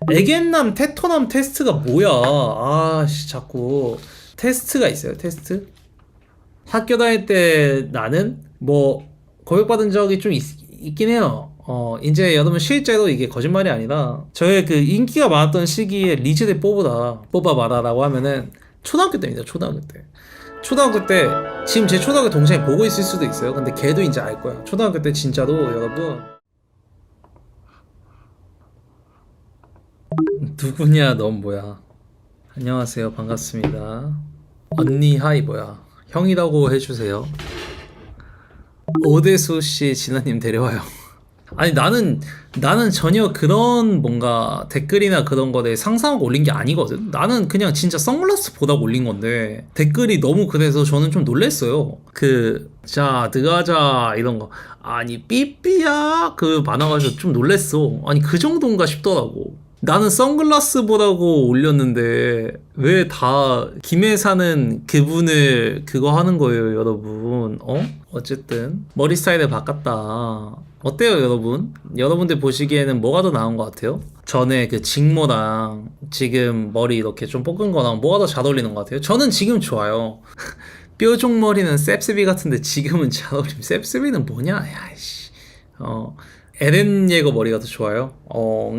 애견남 테토남 테스트가 뭐야? 아씨 자꾸 테스트가 있어요. 테스트? 학교 다닐 때 나는 뭐 고백받은 적이 좀 있긴 해요. 이제 여러분 실제로 이게 거짓말이 아니라 저의 그 인기가 많았던 시기에 리즈를 뽑아봐라라고 하면은 초등학교 때입니다. 초등학교 때. 초등학교 때 지금 제 초등학교 동생이 보고 있을 수도 있어요. 근데 걔도 이제 알 거야. 초등학교 때 진짜로 여러분 누구냐 넌 뭐야? 안녕하세요 반갑습니다. 언니 하이 뭐야? 형이라고 해주세요. 오대수 씨 진아님 데려와요. 아니 나는 전혀 그런 뭔가 댓글이나 그런 거에 상상하고 올린 게 아니거든. 나는 그냥 진짜 선글라스 보다가 올린 건데 댓글이 너무 그래서 저는 좀 놀랬어요. 자 들어가자 이런 거 아니 삐삐야 그 많아가지고 좀 놀랬어. 아니 그 정도인가 싶더라고. 나는 선글라스 보라고 올렸는데 왜 다 김해 사는 그분을 그거 하는 거예요 여러분. 어쨌든 머리 스타일을 바꿨다. 어때요 여러분? 여러분들 보시기에는 뭐가 더 나은 것 같아요? 전에 그 직모랑 지금 머리 이렇게 좀 볶은 거랑 뭐가 더 잘 어울리는 것 같아요? 저는 지금 좋아요. 뾰족 머리는 셉스비 같은데 지금은 잘 어울림. 셉스비는 뭐냐? 야이씨. 에렌 예거 머리가 더 좋아요.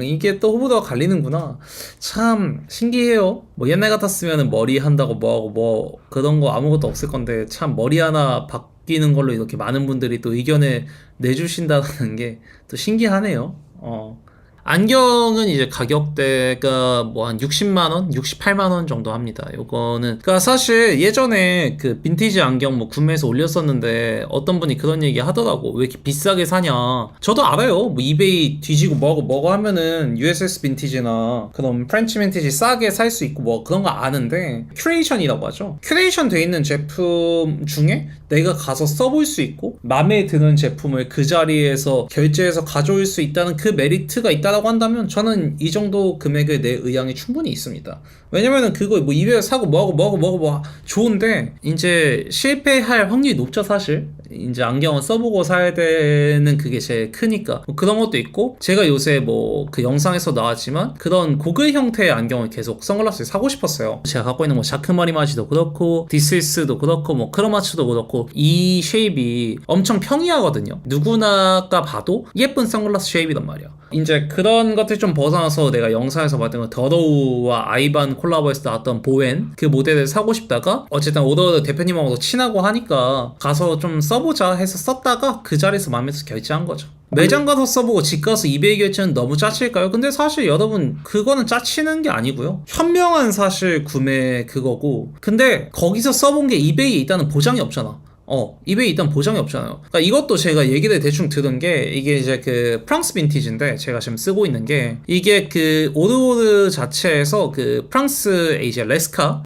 이게 또 후보도가 갈리는구나. 참 신기해요. 뭐 옛날 같았으면 머리 한다고 뭐하고 뭐 그런 거 아무것도 없을 건데 참 머리 하나 바뀌는 걸로 이렇게 많은 분들이 또 의견을 내주신다는 게 또 신기하네요. 안경은 이제 가격대가 뭐 한 60만원, 68만원 정도 합니다. 요거는, 그니까 사실 예전에 그 빈티지 안경 뭐 구매해서 올렸었는데 어떤 분이 그런 얘기 하더라고. 왜 이렇게 비싸게 사냐. 저도 알아요. 뭐 이베이 뒤지고 뭐고 하면은 USS 빈티지나 그런 프렌치 빈티지 싸게 살 수 있고 뭐 그런 거 아는데 큐레이션이라고 하죠. 큐레이션 돼 있는 제품 중에 내가 가서 써볼 수 있고 마음에 드는 제품을 그 자리에서 결제해서 가져올 수 있다는 그 메리트가 있다라고 한다면 저는 이 정도 금액에 내 의향이 충분히 있습니다. 왜냐면은 그거 뭐 이베이에 사고 뭐하고 좋은데 이제 실패할 확률이 높죠 사실. 이제 안경은 써보고 사야 되는 그게 제일 크니까 뭐 그런 것도 있고 제가 요새 뭐 그 영상에서 나왔지만 그런 고글 형태의 안경을 계속 선글라스를 사고 싶었어요. 제가 갖고 있는 뭐 자크마리마지도 그렇고 디스이스도 그렇고 뭐 크로마츠도 그렇고 이 쉐입이 엄청 평이하거든요. 누구나가 봐도 예쁜 선글라스 쉐입이란 말이야. 이제 그런 것들 좀 벗어나서 내가 영상에서 봤던 거 더더우와 아이반 콜라보에서 나왔던 보엔 그 모델을 사고 싶다가 어쨌든 오더 대표님하고도 친하고 하니까 가서 좀 써보자 해서 썼다가 그 자리에서 마음에 들어서 결제한 거죠. 매장 가서 써보고 집 가서 이베이 결제는 너무 짜칠까요? 근데 사실 여러분 그거는 짜치는 게 아니고요. 현명한 사실 구매 그거고 근데 거기서 써본 게 이베이에 있다는 보장이 없잖아. 이베이 일단 보장이 없잖아요. 그러니까 이것도 제가 얘기를 대충 들은 게 이게 이제 그 프랑스 빈티지인데 제가 지금 쓰고 있는 게 이게 그 오르오르 자체에서 그 프랑스의 이제 레스카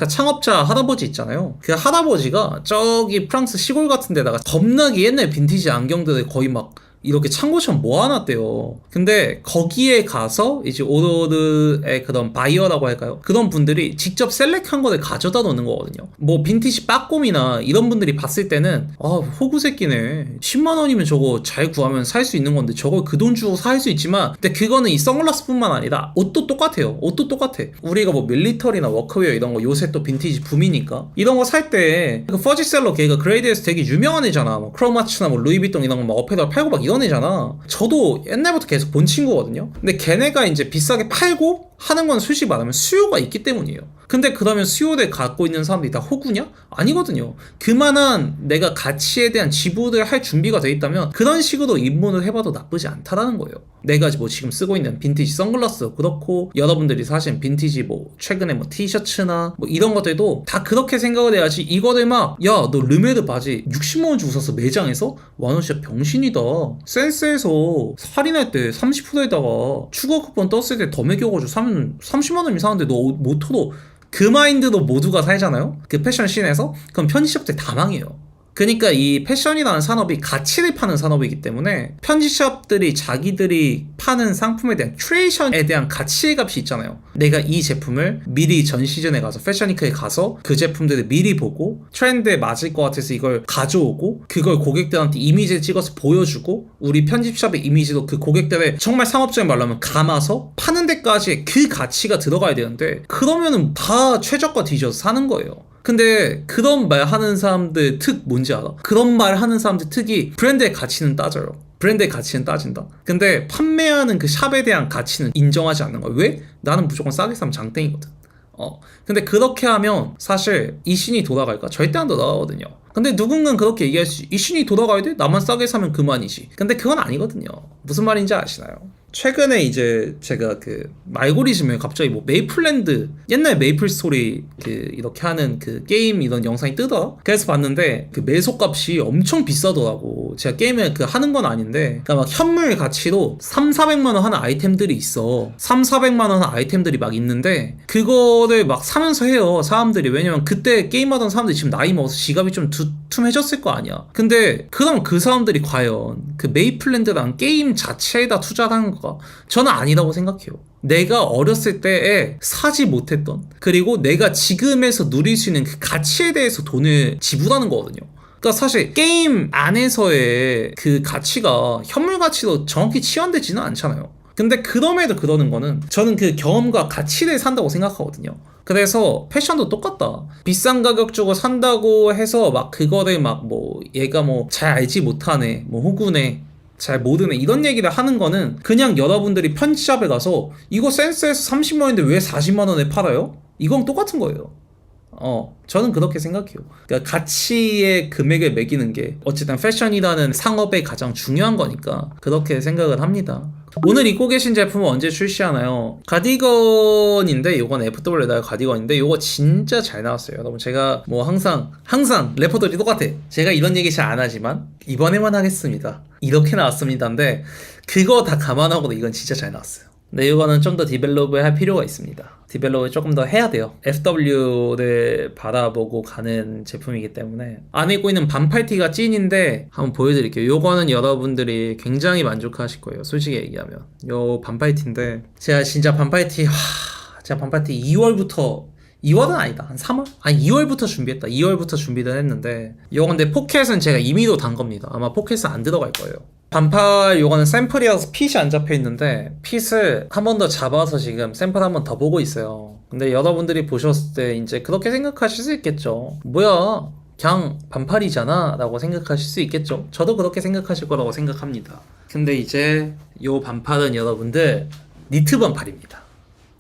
창업자 할아버지 있잖아요. 그 할아버지가 저기 프랑스 시골 같은 데다가 겁나게 옛날 빈티지 안경들을 거의 막 이렇게 창고처럼 모아놨대요. 근데 거기에 가서 이제 오로르의 그런 바이어라고 할까요? 그런 분들이 직접 셀렉한 거를 가져다 놓는 거거든요. 뭐 빈티지 빠꼼이나 이런 분들이 봤을 때는 호구 새끼네. 10만 원이면 저거 잘 구하면 살 수 있는 건데 저걸 그 돈 주고 살 수 있지만 근데 그거는 이 선글라스뿐만 아니라 옷도 똑같아요. 옷도 똑같아. 우리가 뭐 밀리터리나 워크웨어 이런 거 요새 또 빈티지 붐이니까 이런 거 살 때 그 퍼지셀러 걔가 그레이드에서 되게 유명한 애잖아. 뭐 크로마츠나 뭐 루이비통 이런 거 막 어패에다가 팔고 막 이런 애잖아. 저도 옛날부터 계속 본 친구거든요. 근데 걔네가 이제 비싸게 팔고 하는 건 솔직히 말하면 수요가 있기 때문이에요. 근데 그러면 수요를 갖고 있는 사람들이 다 호구냐? 아니거든요. 그만한 내가 가치에 대한 지불을 할 준비가 돼 있다면 그런 식으로 입문을 해봐도 나쁘지 않다라는 거예요. 내가 뭐 지금 쓰고 있는 빈티지 선글라스도 그렇고 여러분들이 사신 빈티지 뭐 최근에 뭐 티셔츠나 뭐 이런 것들도 다 그렇게 생각을 해야지 이거를 막 야 너 르메르 바지 60만 원 주고 샀어 매장에서? 와 너 진짜 병신이다. 센스에서 할인할 때 30%에다가 추가 쿠폰 떴을 때 더 매겨가지고 사면 30만 원이면 사는데 너 모토로 그 마인드로 모두가 살잖아요? 그 패션 씬에서? 그럼 편집샵들 다 망해요. 그러니까 이 패션이라는 산업이 가치를 파는 산업이기 때문에 편집샵들이 자기들이 파는 상품에 대한 큐레이션에 대한 가치값이 있잖아요. 내가 이 제품을 미리 전 시즌에 가서 패션위크에 가서 그 제품들을 미리 보고 트렌드에 맞을 것 같아서 이걸 가져오고 그걸 고객들한테 이미지를 찍어서 보여주고 우리 편집샵의 이미지도 그 고객들의 정말 상업적인 말로 하면 감아서 파는 데까지 그 가치가 들어가야 되는데 그러면은 다 최저가 뒤져서 사는 거예요. 근데 그런 말 하는 사람들 특 뭔지 알아? 그런 말 하는 사람들 특이 브랜드의 가치는 따져요. 브랜드의 가치는 따진다. 근데 판매하는 그 샵에 대한 가치는 인정하지 않는 거야. 왜? 나는 무조건 싸게 사면 장땡이거든. 근데 그렇게 하면 사실 이 신이 돌아갈까? 절대 안 돌아가거든요. 근데 누군가는 그렇게 얘기할 수 있지. 이 신이 돌아가야 돼? 나만 싸게 사면 그만이지. 근데 그건 아니거든요. 무슨 말인지 아시나요? 최근에 이제 제가 그 알고리즘에 갑자기 뭐 메이플랜드 옛날 메이플 스토리 그 이렇게 하는 그 게임 이런 영상이 뜨더라. 그래서 봤는데 그 매소 값이 엄청 비싸더라고. 제가 게임을 그 하는 건 아닌데 그러니까 막 현물 가치로 3,400만 원 하는 아이템들이 있어. 3,400만 원 하는 아이템들이 막 있는데 그거를 막 사면서 해요 사람들이. 왜냐면 그때 게임하던 사람들이 지금 나이 먹어서 지갑이 좀 두툼해졌을 거 아니야. 근데 그럼 그 사람들이 과연 그 메이플랜드라는 게임 자체에다 투자를 하는 거 저는 아니라고 생각해요. 내가 어렸을 때에 사지 못했던 그리고 내가 지금에서 누릴 수 있는 그 가치에 대해서 돈을 지불하는 거거든요. 그러니까 사실 게임 안에서의 그 가치가 현물 가치로 정확히 치환되지는 않잖아요. 근데 그럼에도 그러는 거는 저는 그 경험과 가치를 산다고 생각하거든요. 그래서 패션도 똑같다. 비싼 가격 주고 산다고 해서 막 그거를 막 뭐 얘가 뭐 잘 알지 못하네 뭐 호구네 잘 모르네 이런 얘기를 하는 거는 그냥 여러분들이 편집샵에 가서 이거 센스에서 30만원인데 왜 40만원에 팔아요? 이건 똑같은 거예요. 저는 그렇게 생각해요. 그러니까 가치의 금액을 매기는 게 어쨌든 패션이라는 상업의 가장 중요한 거니까 그렇게 생각을 합니다. 오늘 입고 계신 제품은 언제 출시하나요? 가디건인데 이건 FW에다가 가디건인데 이거 진짜 잘 나왔어요. 여러분 제가 뭐 항상 래퍼들이 똑같아. 제가 이런 얘기 잘 안 하지만 이번에만 하겠습니다. 이렇게 나왔습니다인데 그거 다 감안하고도 이건 진짜 잘 나왔어요. 근데 이거는 좀 더 디벨롭을 할 필요가 있습니다. 디벨롭을 조금 더 해야 돼요. FW를 바라보고 가는 제품이기 때문에 안에 입고 있는 반팔티가 찐인데 한번 보여드릴게요. 요거는 여러분들이 굉장히 만족하실 거예요. 솔직히 얘기하면 요 반팔티인데 제가 진짜 반팔티 2월은 아니다. 한 3월? 아니 2월부터 준비했다. 2월부터 준비를 했는데 요거 근데 포켓은 제가 임의로 단 겁니다. 아마 포켓은 안 들어갈 거예요. 반팔 요거는 샘플이라서 핏이 안 잡혀 있는데 핏을 한 번 더 잡아서 지금 샘플 한 번 더 보고 있어요. 근데 여러분들이 보셨을 때 이제 그렇게 생각하실 수 있겠죠. 뭐야 그냥 반팔이잖아 라고 생각하실 수 있겠죠. 저도 그렇게 생각하실 거라고 생각합니다. 근데 이제 요 반팔은 여러분들 니트 반팔입니다.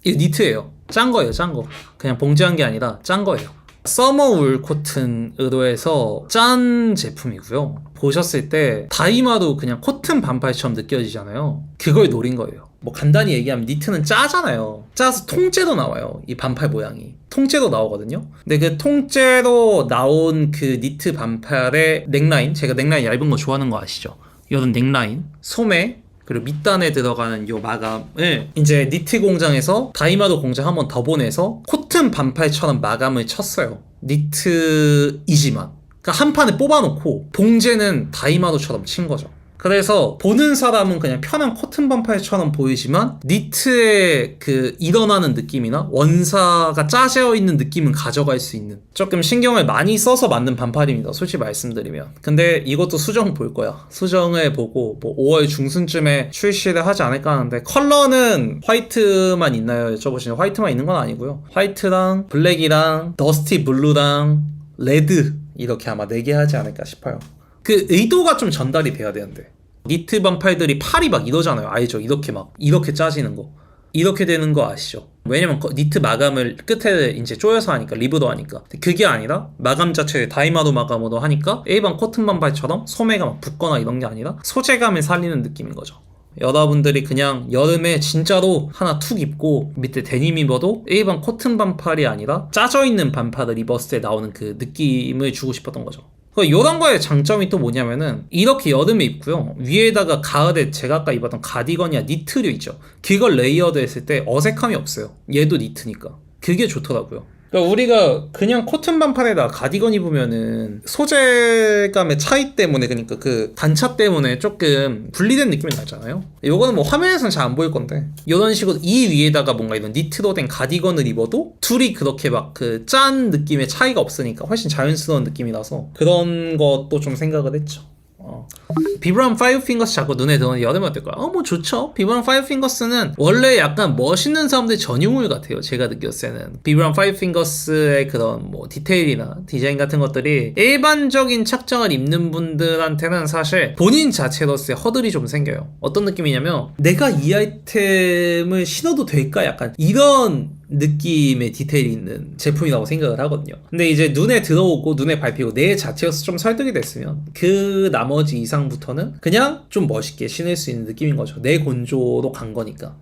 이거 니트예요. 짠 거예요. 짠 거. 그냥 봉지한 게 아니라 짠 거예요. 서머울 코튼으로 해서 짠 제품이고요. 보셨을 때 다이마도 그냥 코튼 반팔처럼 느껴지잖아요. 그걸 노린 거예요. 뭐 간단히 얘기하면 니트는 짜잖아요. 짜서 통째로 나와요. 이 반팔 모양이 통째로 나오거든요. 근데 그 통째로 나온 그 니트 반팔의 넥라인, 제가 넥라인 얇은 거 좋아하는 거 아시죠? 이런 넥라인, 소매 그리고 밑단에 들어가는 요 마감을 이제 니트 공장에서 다이마도 공장 한 번 더 보내서 코튼 반팔처럼 마감을 쳤어요. 니트이지만 그러니까 한 판에 뽑아놓고 봉제는 다이마도처럼 친 거죠. 그래서 보는 사람은 그냥 편한 코튼 반팔처럼 보이지만 니트의 그 일어나는 느낌이나 원사가 짜져 있는 느낌은 가져갈 수 있는 조금 신경을 많이 써서 만든 반팔입니다. 솔직히 말씀드리면. 근데 이것도 수정 볼 거야. 수정을 보고 뭐 5월 중순쯤에 출시를 하지 않을까 하는데 컬러는 화이트만 있나요? 여쭤보시면 화이트만 있는 건 아니고요. 화이트랑 블랙이랑 더스티 블루랑 레드 이렇게 아마 4개 하지 않을까 싶어요. 그 의도가 좀 전달이 돼야 되는데 니트 반팔들이 팔이 막 이러잖아요. 알죠? 이렇게 짜지는 거 이렇게 되는 거 아시죠? 왜냐면 니트 마감을 끝에 이제 조여서 하니까 리브로 하니까 그게 아니라 마감 자체를 다이마도 마감으로 하니까 일반 코튼 반팔처럼 소매가 막 붙거나 이런 게 아니라 소재감을 살리는 느낌인 거죠. 여러분들이 그냥 여름에 진짜로 하나 툭 입고 밑에 데님 입어도 일반 코튼 반팔이 아니라 짜져있는 반팔을 입었을 때 나오는 그 느낌을 주고 싶었던 거죠. 이런 거의 장점이 또 뭐냐면은 이렇게 여름에 입고요. 위에다가 가을에 제가 아까 입었던 가디건이나 니트류 있죠. 그걸 레이어드 했을 때 어색함이 없어요. 얘도 니트니까. 그게 좋더라고요. 그러니까 우리가 그냥 코튼 반팔에다 가디건 입으면은 소재감의 차이 때문에, 그러니까 그 단차 때문에 조금 분리된 느낌이 나잖아요. 요거는 뭐 화면에서는 잘 안 보일 건데, 이런 식으로 이 위에다가 뭔가 이런 니트로 된 가디건을 입어도 둘이 그렇게 막 그 짠 느낌의 차이가 없으니까 훨씬 자연스러운 느낌이 나서 그런 것도 좀 생각을 했죠. 비브람 5핑거스 자꾸 눈에 들어오는 여름에 어떨 거야? 뭐 좋죠. 비브람 5핑거스는 원래 약간 멋있는 사람들 전유물 같아요. 제가 느꼈을 때는 비브람 5핑거스의 그런 뭐 디테일이나 디자인 같은 것들이 일반적인 착장을 입는 분들한테는 사실 본인 자체로서의 허들이 좀 생겨요. 어떤 느낌이냐면 내가 이 아이템을 신어도 될까? 약간 이런 느낌의 디테일이 있는 제품이라고 생각을 하거든요. 근데 이제 눈에 들어오고 눈에 밟히고 내 자체로서 좀 설득이 됐으면 그 나머지 이상부터는 그냥 좀 멋있게 신을 수 있는 느낌인 거죠. 내 곤조로 간 거니까.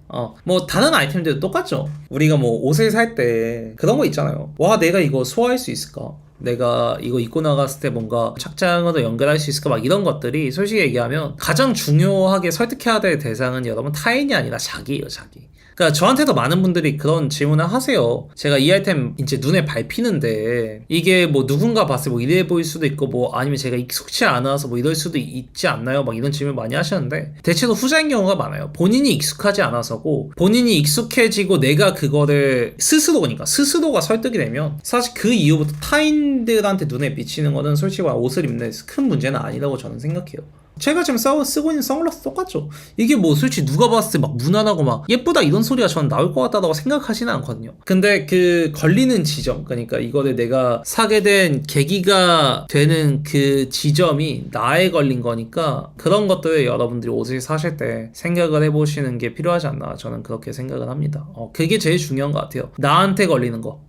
뭐 다른 아이템들도 똑같죠. 우리가 뭐 옷을 살 때 그런 거 있잖아요. 와, 내가 이거 소화할 수 있을까? 내가 이거 입고 나갔을 때 뭔가 착장으로 연결할 수 있을까? 막 이런 것들이 솔직히 얘기하면 가장 중요하게 설득해야 될 대상은 여러분 타인이 아니라 자기예요, 자기. 그러니까 저한테도 많은 분들이 그런 질문을 하세요. 제가 이 아이템 이제 눈에 밟히는데 이게 뭐 누군가 봤을 때 뭐 이래 보일 수도 있고 뭐 아니면 제가 익숙치 않아서 뭐 이럴 수도 있지 않나요? 막 이런 질문 많이 하셨는데 대체로 후자인 경우가 많아요. 본인이 익숙하지 않아서고 본인이 익숙해지고 내가 그거를 스스로가 설득이 되면 사실 그 이후부터 타인들한테 눈에 비치는 거는 솔직히 말 옷을 입는 데서 큰 문제는 아니라고 저는 생각해요. 제가 지금 쓰고 있는 선글라스 똑같죠. 이게 뭐 솔직히 누가 봤을 때 막 무난하고 막 예쁘다 이런 소리가 저는 나올 것 같다고 생각하지는 않거든요. 근데 그 걸리는 지점, 그러니까 이거를 내가 사게 된 계기가 되는 그 지점이 나에 걸린 거니까 그런 것들을 여러분들이 옷을 사실 때 생각을 해보시는 게 필요하지 않나 저는 그렇게 생각을 합니다. 그게 제일 중요한 것 같아요. 나한테 걸리는 거.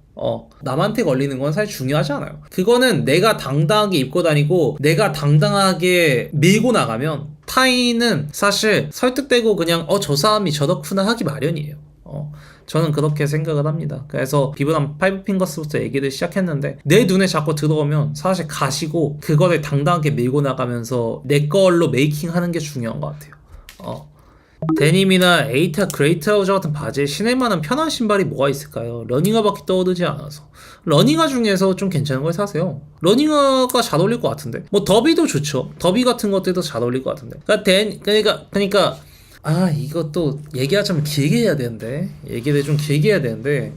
남한테 걸리는 건 사실 중요하지 않아요. 그거는 내가 당당하게 입고 다니고 내가 당당하게 밀고 나가면 타인은 사실 설득되고 그냥 저 사람이 저렇구나 하기 마련이에요. 저는 그렇게 생각을 합니다. 그래서 비브람 5핑거스부터 얘기를 시작했는데 내 눈에 자꾸 들어오면 사실 가시고 그거를 당당하게 밀고 나가면서 내 걸로 메이킹하는 게 중요한 것 같아요. 데님이나 에이타 그레이트하우저 같은 바지에 신을 만한 편한 신발이 뭐가 있을까요? 러닝화밖에 떠오르지 않아서. 러닝화 중에서 좀 괜찮은 걸 사세요. 러닝화가 잘 어울릴 것 같은데. 뭐 더비도 좋죠. 더비 같은 것들도 잘 어울릴 것 같은데. 그러니까 이것도 얘기하자면 길게 해야 되는데. 얘기를 좀 길게 해야 되는데.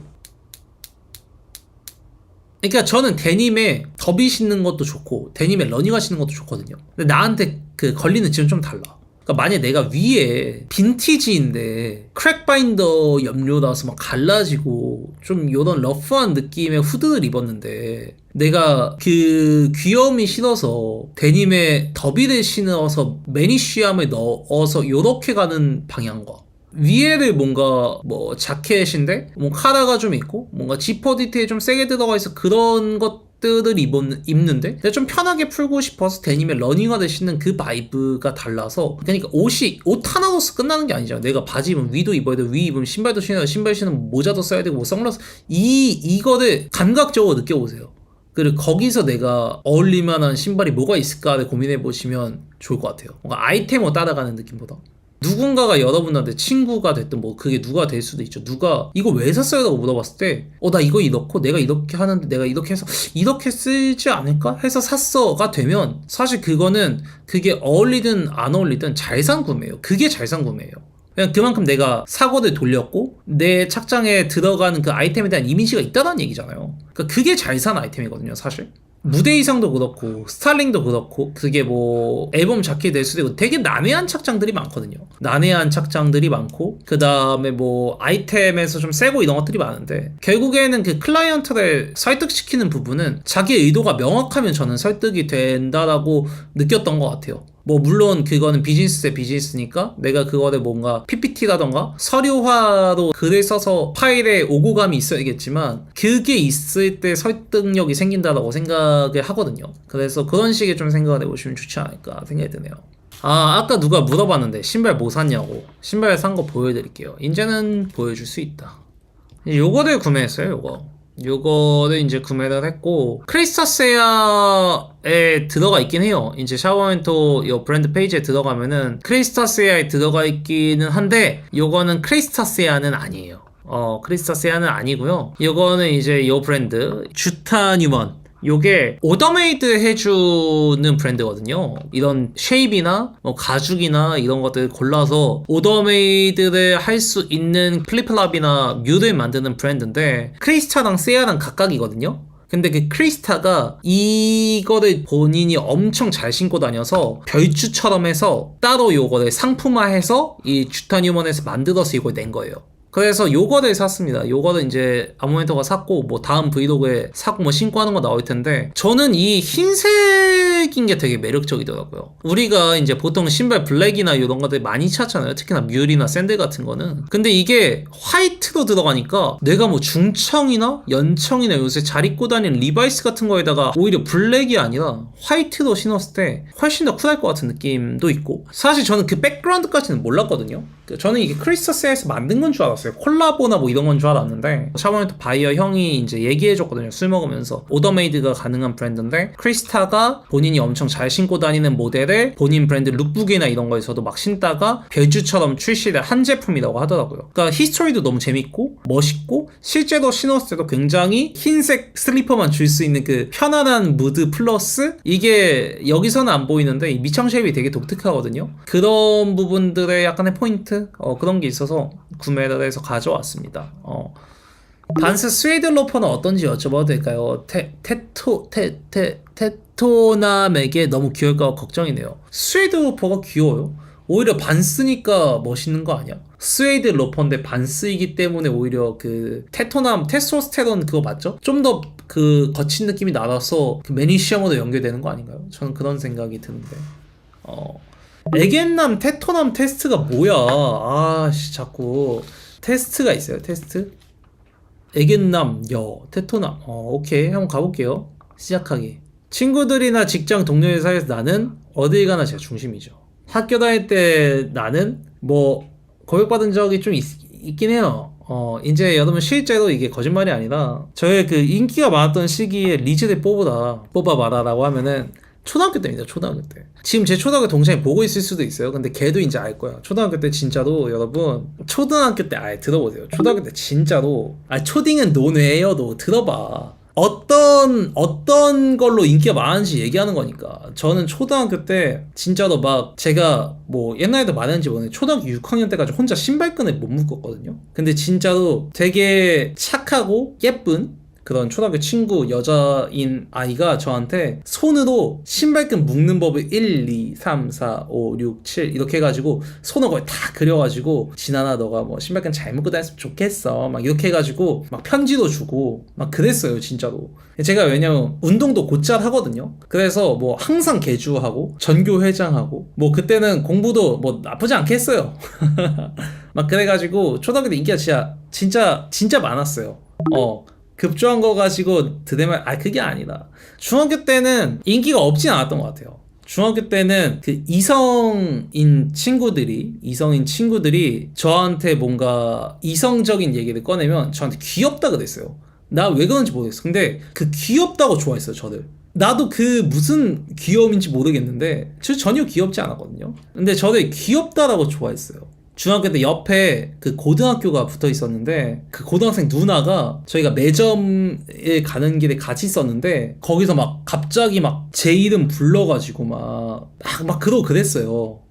그러니까 저는 데님에 더비 신는 것도 좋고 데님에 러닝화 신는 것도 좋거든요. 근데 나한테 그 걸리는 지점 좀 달라. 그러니까 만약에 내가 위에 빈티지인데 크랙바인더 염료라서 막 갈라지고 좀 요런 러프한 느낌의 후드를 입었는데 내가 그 귀여움이 싫어서 데님에 더비를 신어서 매니쉬함을 넣어서 요렇게 가는 방향과 위에를 뭔가 뭐 자켓인데 뭐 카라가 좀 있고 뭔가 지퍼 디테일 좀 세게 들어가 있어 그런 것들을 입는데 내가 좀 편하게 풀고 싶어서 데님에 러닝화를 신는 그 바이브가 달라서 그러니까 옷 하나로서 끝나는 게 아니잖아. 내가 바지 입으면 위도 입어야 되고 위 입으면 신발도 신어야 되고 신발 신으면 모자도 써야 되고 뭐 선글라스 이거를 감각적으로 느껴보세요. 그리고 거기서 내가 어울릴만한 신발이 뭐가 있을까를 고민해 보시면 좋을 것 같아요. 뭔가 아이템으로 따라가는 느낌보다 누군가가 여러분한테 친구가 됐든 뭐 그게 누가 될 수도 있죠. 누가 이거 왜 샀어요? 라고 물어봤을 때 나 이거 이렇고 내가 이렇게 하는데 내가 이렇게 해서 이렇게 쓰지 않을까? 해서 샀어가 되면 사실 그게 어울리든 안 어울리든 잘 산 구매예요. 그게 잘 산 구매예요. 그냥 그만큼 내가 사고를 돌렸고 내 착장에 들어가는 그 아이템에 대한 이미지가 있다는 얘기잖아요. 그러니까 그게 잘 산 아이템이거든요, 사실. 무대 의상도 그렇고 스타일링도 그렇고 그게 뭐 앨범 자켓이 될 수도 있고 되게 난해한 착장들이 많거든요. 난해한 착장들이 많고 그 다음에 뭐 아이템에서 좀 세고 이런 것들이 많은데 결국에는 그 클라이언트를 설득시키는 부분은 자기 의도가 명확하면 저는 설득이 된다라고 느꼈던 것 같아요. 뭐 물론 그거는 비즈니스 대 비즈니스니까 내가 그거를 뭔가 PPT라던가 서류화로 글을 써서 파일에 오고감이 있어야겠지만 그게 있을 때 설득력이 생긴다라고 생각을 하거든요. 그래서 그런 식의 좀 생각을 해보시면 좋지 않을까 생각이 드네요. 아까 누가 물어봤는데 신발 뭐 샀냐고. 신발 산 거 보여드릴게요. 이제는 보여줄 수 있다. 요거를 구매했어요. 요거를 이제 구매를 했고 크리스타세아에 들어가 있긴 해요. 이제 샤워멘토 요 브랜드 페이지에 들어가면은 크리스타세아에 들어가 있기는 한데 요거는 크리스타세아는 아니에요. 크리스타 세아는 아니고요. 이거는 이제 요 브랜드 주타 뉴먼. 요게 오더메이드 해주는 브랜드거든요. 이런 쉐입이나 뭐 가죽이나 이런 것들 골라서 오더메이드를 할 수 있는 플립플랍이나 뮤를 만드는 브랜드인데 크리스타랑 세아랑 각각이거든요. 근데 그 크리스타가 이거를 본인이 엄청 잘 신고 다녀서 별주처럼 해서 따로 요거를 상품화해서 이 주타 뉴먼에서 만들어서 이걸 낸 거예요. 그래서 요거를 샀습니다. 요거를 이제 아모멘토가 샀고 뭐 다음 브이로그에 사고 뭐 신고 하는 거 나올 텐데 저는 이 흰색인 게 되게 매력적이더라고요. 우리가 이제 보통 신발 블랙이나 이런 것들 많이 찾잖아요. 특히나 뮬이나 샌들 같은 거는. 근데 이게 화이트로 들어가니까 내가 뭐 중청이나 연청이나 요새 잘 입고 다니는 리바이스 같은 거에다가 오히려 블랙이 아니라 화이트로 신었을 때 훨씬 더 쿨할 것 같은 느낌도 있고 사실 저는 그 백그라운드까지는 몰랐거든요. 저는 이게 크리스타스에서 만든 건 줄 알았어요. 콜라보나 뭐 이런 건 줄 알았는데 샤보네트 바이어 형이 이제 얘기해줬거든요. 술 먹으면서 오더메이드가 가능한 브랜드인데 크리스타가 본인이 엄청 잘 신고 다니는 모델을 본인 브랜드 룩북이나 이런 거에서도 막 신다가 별주처럼 출시를 한 제품이라고 하더라고요. 그러니까 히스토리도 너무 재밌고 멋있고 실제로 신었을 때도 굉장히 흰색 슬리퍼만 줄 수 있는 그 편안한 무드 플러스 이게 여기서는 안 보이는데 이 밑창 쉐입이 되게 독특하거든요. 그런 부분들의 약간의 포인트 그런 게 있어서 구매를 해서 가져왔습니다. 반스 스웨이드 로퍼는 어떤지 여쭤봐도 될까요? 테토남에게 너무 귀여울까 걱정이네요. 스웨이드 로퍼가 귀여워요? 오히려 반스니까 멋있는 거 아니야? 스웨이드 로퍼인데 반스이기 때문에 오히려 그 테토남, 테스토스테론 그거 맞죠? 좀 더 그 거친 느낌이 나서 그 매니시엄으로 연결되는 거 아닌가요? 저는 그런 생각이 드는데. 에겐남, 테토남 테스트가 뭐야? 자꾸 테스트가 있어요. 테스트? 에겐남, 테토남. 오케이. 한번 가볼게요. 시작하기. 친구들이나 직장 동료의 사이에서 나는 어딜 가나 제가 중심이죠. 학교 다닐 때 나는 뭐 고백받은 적이 좀 있긴 해요. 이제 여러분 실제로 이게 거짓말이 아니라 저의 그 인기가 많았던 시기에 리즈를 뽑아봐라라고 하면은 초등학교 때입니다. 초등학교 때. 지금 제 초등학교 동생이 보고 있을 수도 있어요. 근데 걔도 이제 알 거야. 초등학교 때 진짜로 여러분 초등학교 때 아예 들어보세요. 초등학교 때 진짜로 초딩은 논외예요. 너 들어봐. 어떤 걸로 인기가 많은지 얘기하는 거니까. 저는 초등학교 때 진짜로 막 제가 뭐 옛날에도 말했는지 모르겠는데 초등학교 6학년 때까지 혼자 신발끈을 못 묶었거든요. 근데 진짜로 되게 착하고 예쁜 그런 초등학교 친구 여자인 아이가 저한테 손으로 신발끈 묶는 법을 1, 2, 3, 4, 5, 6, 7 이렇게 해가지고 손을 거의 다 그려가지고 진아나 너가 뭐 신발끈 잘 묶고 다녔으면 좋겠어 막 이렇게 해가지고 막 편지도 주고 막 그랬어요 진짜로. 제가 왜냐면 운동도 곧잘 하거든요. 그래서 뭐 항상 개주하고 전교회장하고 뭐 그때는 공부도 뭐 나쁘지 않게 했어요. 막 그래가지고 초등학교 때 인기가 진짜 많았어요. 급조한 거 가지고 드대말 그게 아니다. 중학교 때는 인기가 없진 않았던 것 같아요. 중학교 때는 그 이성인 친구들이 저한테 뭔가 이성적인 얘기를 꺼내면 저한테 귀엽다 그랬어요. 나 왜 그런지 모르겠어. 근데 그 귀엽다고 좋아했어요 저를. 나도 그 무슨 귀여움인지 모르겠는데 저 전혀 귀엽지 않았거든요. 근데 저를 귀엽다라고 좋아했어요. 중학교 때 옆에 그 고등학교가 붙어 있었는데 그 고등학생 누나가 저희가 매점에 가는 길에 같이 있었는데 거기서 막 갑자기 막 제 이름 불러가지고 막 그랬어요.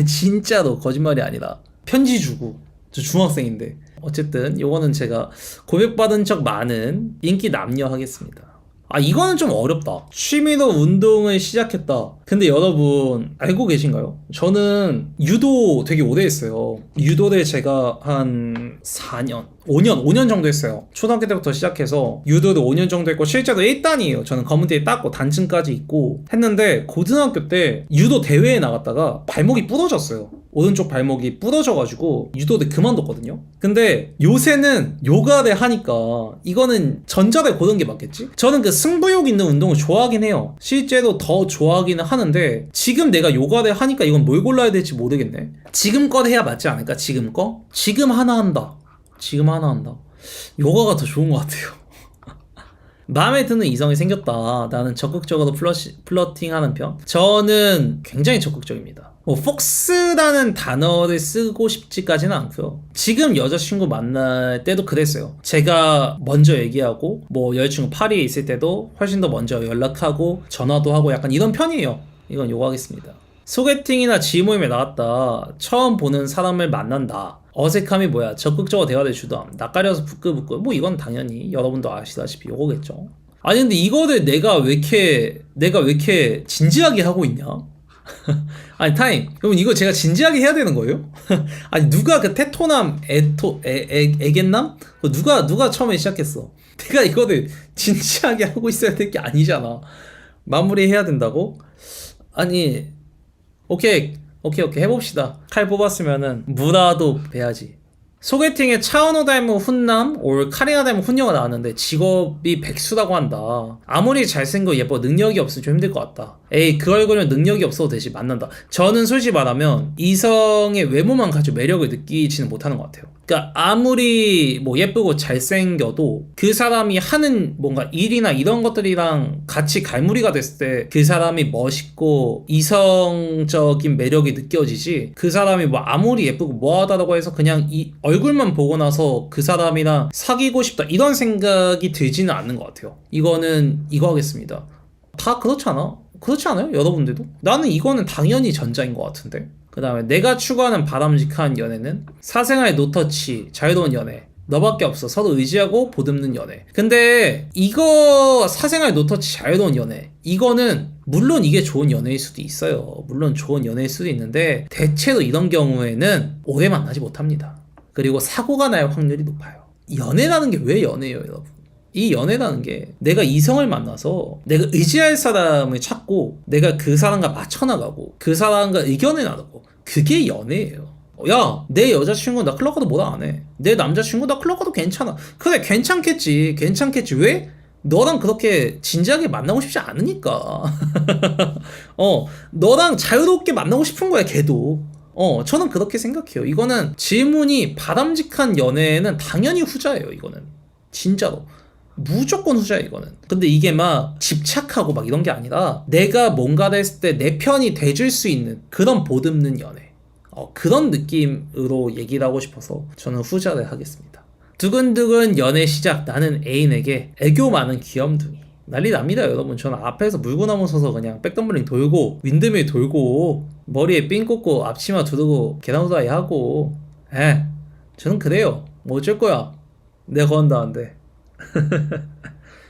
진짜로 거짓말이 아니라 편지 주고. 저 중학생인데. 어쨌든 요거는 제가 고백받은 적 많은 인기 남녀 하겠습니다. 이거는 좀 어렵다. 취미로 운동을 시작했다. 근데 여러분 알고 계신가요? 저는 유도 되게 오래 했어요. 유도를 제가 한 5년 정도 했어요. 초등학교 때부터 시작해서 유도를 5년 정도 했고 실제로 1단이에요. 저는 검은띠에 땄고 단층까지 있고 했는데 고등학교 때 유도 대회에 나갔다가 발목이 부러졌어요. 오른쪽 발목이 부러져가지고 유도를 그만뒀거든요. 근데 요새는 요가를 하니까 이거는 전자를 고른 게 맞겠지? 저는 그 승부욕 있는 운동을 좋아하긴 해요. 실제로 더 좋아하기는 하는데 지금 내가 요가를 하니까 이건 뭘 골라야 될지 모르겠네. 지금 거 해야 맞지 않을까? 지금 거? 지금 하나 한다. 요가가 더 좋은 것 같아요. 마음에 드는 이성이 생겼다. 나는 적극적으로 플러팅하는 편. 저는 굉장히 적극적입니다. 폭스라는 단어를 쓰고 싶지까지는 않고요. 지금 여자친구 만날 때도 그랬어요. 제가 먼저 얘기하고 뭐 여자친구 파리에 있을 때도 훨씬 더 먼저 연락하고 전화도 하고 약간 이런 편이에요. 이건 요구하겠습니다. 소개팅이나 지인 모임에 나갔다. 처음 보는 사람을 만난다. 어색함이 뭐야? 적극적으로 대화를 주도함. 낯가려서 부끄부끄. 뭐 이건 당연히 여러분도 아시다시피 요거겠죠. 아니 근데 이거를 내가 왜 이렇게 진지하게 하고 있냐? 아니 타임 그러면 이거 제가 진지하게 해야 되는 거예요? 아니 누가 그 테토남 애견남? 누가 처음에 시작했어? 내가 이거를 진지하게 하고 있어야 될 게 아니잖아. 마무리해야 된다고? 아니 오케이 해봅시다. 칼 뽑았으면은 무라도 베야지. 소개팅에 차은우 닮은 훈남 올 카리나 닮은 훈녀가 나왔는데 직업이 백수라고 한다. 아무리 잘생기고 예뻐 능력이 없으면 좀 힘들 것 같다. 에이 그 얼굴은 능력이 없어도 되지 만난다. 저는 솔직히 말하면 이성의 외모만 가지고 매력을 느끼지는 못하는 것 같아요. 그러니까 아무리 뭐 예쁘고 잘생겨도 그 사람이 하는 뭔가 일이나 이런 것들이랑 같이 갈무리가 됐을 때 그 사람이 멋있고 이성적인 매력이 느껴지지, 그 사람이 뭐 아무리 예쁘고 뭐하다라고 해서 그냥 이 얼굴만 보고 나서 그 사람이랑 사귀고 싶다 이런 생각이 들지는 않는 것 같아요. 이거는 이거 하겠습니다. 다 그렇잖아. 그렇지 않아요? 여러분들도? 나는 이거는 당연히 전자인 것 같은데. 그 다음에 내가 추구하는 바람직한 연애는 사생활 노터치, 자유로운 연애, 너밖에 없어, 서로 의지하고 보듬는 연애. 근데 이거 사생활 노터치, 자유로운 연애, 이거는 물론 이게 좋은 연애일 수도 있어요. 물론 좋은 연애일 수도 있는데 대체로 이런 경우에는 오래 만나지 못합니다. 그리고 사고가 날 확률이 높아요. 연애라는 게 왜 연애예요, 여러분? 이 연애라는 게 내가 이성을 만나서 내가 의지할 사람을 찾고 내가 그 사람과 맞춰나가고 그 사람과 의견을 나누고, 그게 연애예요. 야, 내 여자친구 나 클럽 가도 뭐라 안 해. 내 남자친구 나 클럽 가도 괜찮아. 그래 괜찮겠지. 왜? 너랑 그렇게 진지하게 만나고 싶지 않으니까. 너랑 자유롭게 만나고 싶은 거야 걔도. 저는 그렇게 생각해요. 이거는 질문이 바람직한 연애는 당연히 후자예요. 이거는 진짜로 무조건 후자야 이거는. 근데 이게 막 집착하고 막 이런 게 아니라 내가 뭔가를 했을 때 내 편이 돼줄 수 있는 그런 보듬는 연애, 그런 느낌으로 얘기를 하고 싶어서 저는 후자를 하겠습니다. 두근두근 연애 시작. 나는 애인에게 애교 많은 귀염둥이. 난리 납니다 여러분. 저는 앞에서 물구나무 서서 그냥 백덤블링 돌고 윈드밀 돌고 머리에 핀 꽂고 앞치마 두르고 계단 후다이 하고, 저는 그래요. 뭐 어쩔 거야 내가 건다는데.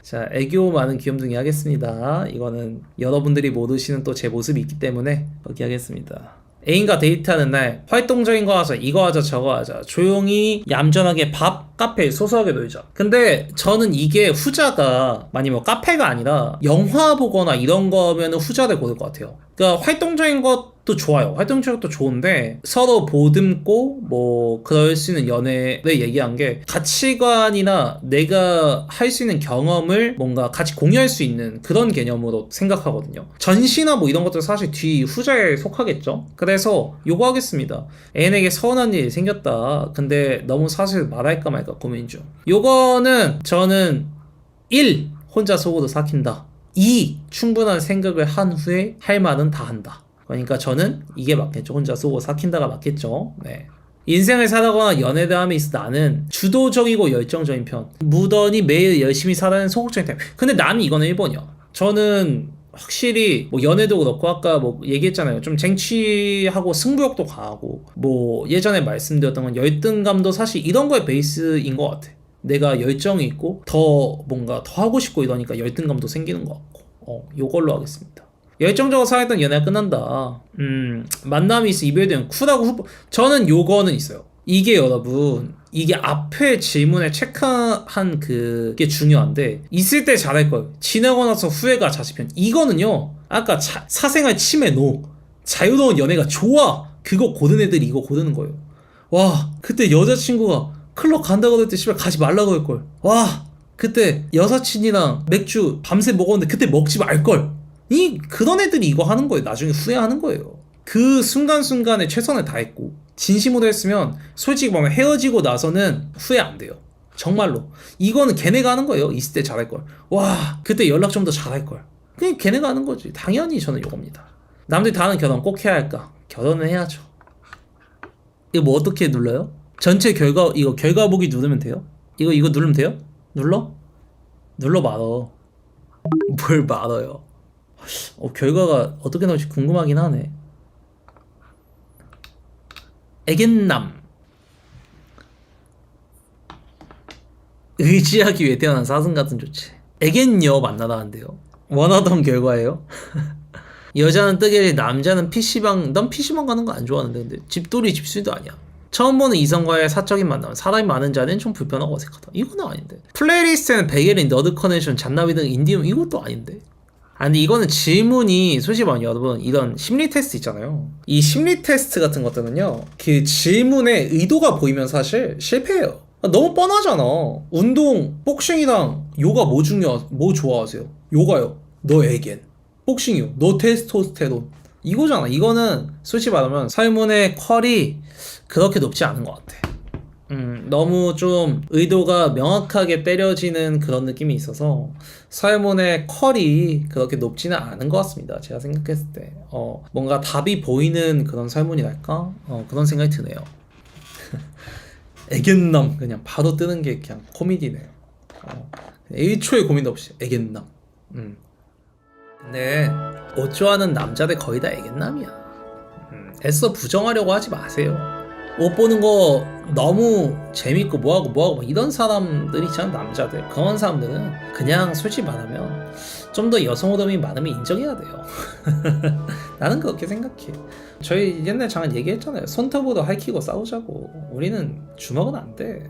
자, 애교 많은 귀염둥이 하겠습니다. 이거는 여러분들이 모르시는 또 제 모습이 있기 때문에 거기 하겠습니다. 애인과 데이트하는 날 활동적인 거 하자, 이거 하자 저거 하자, 조용히 얌전하게 밥, 카페 소소하게 놀자. 근데 저는 이게 후자가 만약 뭐 카페가 아니라 영화 보거나 이런 거면 후자를 고를 것 같아요. 그러니까 활동적인 것도 좋아요. 활동적인 것도 좋은데 서로 보듬고 뭐 그럴 수 있는 연애를 얘기한 게 가치관이나 내가 할 수 있는 경험을 뭔가 같이 공유할 수 있는 그런 개념으로 생각하거든요. 전시나 뭐 이런 것도 사실 뒤 후자에 속하겠죠. 그래서 요거 하겠습니다. 애인에게 서운한 일이 생겼다. 근데 너무 사실 말할까 말까 고민 중. 요거는 저는 1. 혼자 속으로 삭힌다. 2. 충분한 생각을 한 후에 할 말은 다 한다. 그러니까 저는 이게 맞겠죠. 혼자 속으로 삭힌다가 맞겠죠. 네. 인생을 살아가거나 연애담에 있어 나는 주도적이고 열정적인 편. 무던히 매일 열심히 살아가는 소극적인 타입. 근데 나는 이거는 1번이야. 저는 확실히 뭐 연애도 그렇고 아까 뭐 얘기했잖아요. 좀 쟁취하고 승부욕도 강하고 뭐 예전에 말씀드렸던 건 열등감도 사실 이런 거의 베이스인 것 같아. 내가 열정이 있고 더 뭔가 더 하고 싶고 이러니까 열등감도 생기는 것 같고 요걸로 하겠습니다. 열정적으로 사랑했던 연애가 끝난다. 만남이 있어 이별되면 쿨하고 저는 요거는 있어요. 이게 여러분, 이게 앞에 질문에 체크한 그게 중요한데 있을 때 잘할 걸, 지나고 나서 후회가 자식편. 이거는요 아까 사생활 침해 노, 자유로운 연애가 좋아 그거 고른 애들이 이거 고르는 거예요. 와, 그때 여자친구가 클럽 간다고 했을 때 씨발 가지 말라고 할걸. 와, 그때 여사친이랑 맥주 밤새 먹었는데 그때 먹지 말걸. 그런 애들이 이거 하는 거예요. 나중에 후회하는 거예요. 그 순간순간에 최선을 다했고 진심으로 했으면 솔직히 보면 헤어지고 나서는 후회 안 돼요. 정말로. 이거는 걔네가 하는 거예요. 있을 때 잘할걸. 와, 그때 연락 좀 더 잘할걸. 그냥 걔네가 하는 거지. 당연히 저는 이겁니다. 남들이 다 하는 결혼 꼭 해야 할까? 결혼은 해야죠. 이거 뭐 어떻게 눌러요? 전체 결과 이거 결과 보기 누르면 돼요? 이거 누르면 돼요? 눌러 말어. 뭘 말어요? 결과가 어떻게 나올지 궁금하긴 하네. 애견남. 의지하기 위해 태어난 사슴 같은 조치. 애견녀 만나다는데요. 원하던 결과예요. 여자는 뜨개질, 남자는 PC방. 넌 PC방 가는 거 안 좋아하는데 근데 집돌이 집수리도 아니야. 처음 보는 이성과의 사적인 만남. 사람이 많은 자리는 좀 불편하고 어색하다. 이거는 아닌데. 플레이리스트에는 베게린, 너드 커넥션, 잔나비 등 인디움 이것도 아닌데. 근데 이거는 질문이 솔직히 말하면 여러분 이런 심리 테스트 있잖아요. 이 심리 테스트 같은 것들은요. 그 질문의 의도가 보이면 사실 실패해요. 너무 뻔하잖아. 운동, 복싱이랑 요가 뭐 좋아하세요? 요가요. 너 애겐. 복싱이요. 너 테스토스테론. 이거잖아. 이거는 솔직히 말하면 설문의 퀄이 그렇게 높지 않은 것 같아. 너무 좀 의도가 명확하게 때려지는 그런 느낌이 있어서 설문의 퀄이 그렇게 높지는 않은 것 같습니다. 제가 생각했을 때 뭔가 답이 보이는 그런 설문이랄까? 그런 생각이 드네요. 애견남 그냥 바로 뜨는 게 그냥 코미디네요. 1초의 고민도 없이 애견남. 근데 옷 좋아하는 남자들 거의 다 애견남이야. 애써 부정하려고 하지 마세요. 옷 보는 거 너무 재밌고 뭐하고 막 이런 사람들 있잖아. 남자들 그런 사람들은 그냥 솔직히 말하면 좀 더 여성 호르몬이 많으면 인정해야 돼요. 나는 그렇게 생각해. 저희 옛날 잠깐 얘기했잖아요. 손톱으로 핥히고 싸우자고. 우리는 주먹은 안 돼.